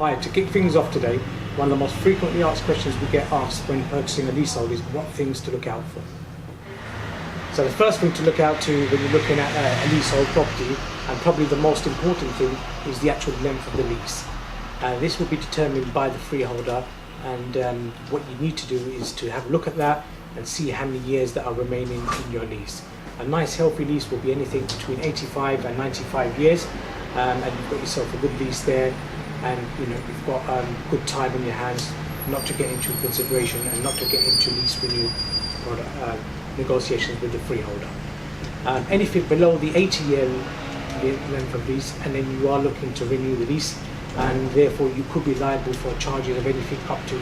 Alright, to kick things off today, one of the most frequently asked questions we get asked when purchasing a leasehold is what things to look out for. So the first thing to look out to when you're looking at a leasehold property, and probably the most important thing, is the actual length of the lease. This will be determined by the freeholder, and what you need to do is to have a look at that and see how many years that are remaining in your lease. A nice healthy lease will be anything between 85 and 95 years, and you've got yourself a good lease there, and you've got good time on your hands not to get into consideration and not to get into lease renewal or negotiations with the freeholder. Anything below the 80-year length of lease, and then you are looking to renew the lease, and therefore you could be liable for charges of anything up to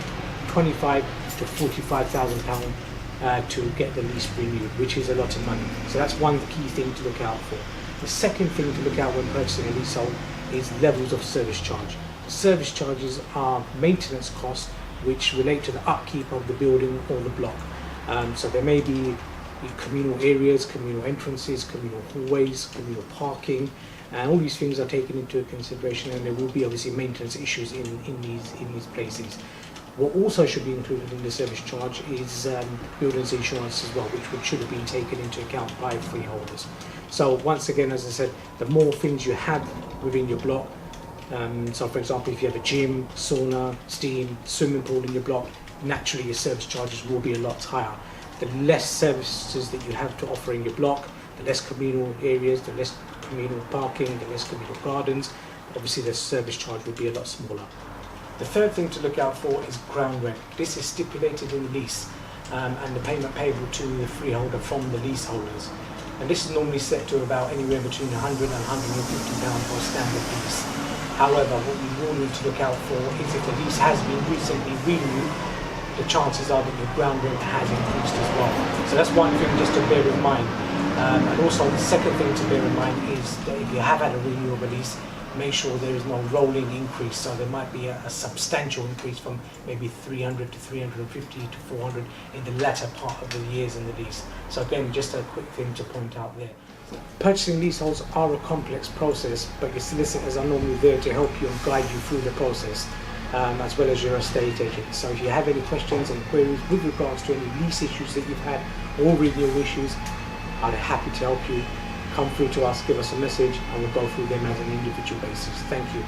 £25,000 to £45,000 to get the lease renewed, which is a lot of money. So that's one key thing to look out for. The second thing to look out when purchasing a leasehold is levels of service charge. Service charges are maintenance costs which relate to the upkeep of the building or the block. So there may be communal areas, communal entrances, communal hallways, communal parking, and all these things are taken into consideration, and there will be obviously maintenance issues in these places. What also should be included in the service charge is buildings insurance as well, which should have been taken into account by freeholders. So once again, as I said, the more things you have within your block, so for example, if you have a gym, sauna, steam, swimming pool in your block, naturally your service charges will be a lot higher. The less services that you have to offer in your block, the less communal areas, the less communal parking, the less communal gardens, obviously the service charge will be a lot smaller. The third thing to look out for is ground rent. This is stipulated in the lease, and the payment payable to the freeholder from the leaseholders. And this is normally set to about anywhere between £100 and £150 for a standard lease. However, what you will need to look out for is if the lease has been recently renewed, the chances are that your ground rent has increased as well. So that's one thing just to bear in mind. And also the second thing to bear in mind is that if you have had a renewal of a lease, make sure there is no rolling increase. So there might be a substantial increase from maybe 300 to 350 to 400 in the latter part of the years in the lease. So again, just a quick thing to point out there. Purchasing leaseholds are a complex process, but your solicitors are normally there to help you and guide you through the process, as well as your estate agent. So if you have any questions and queries with regards to any lease issues that you've had or renewal issues, I'm happy to help you. Come through to us, give us a message, and we'll go through them as an individual basis. Thank you.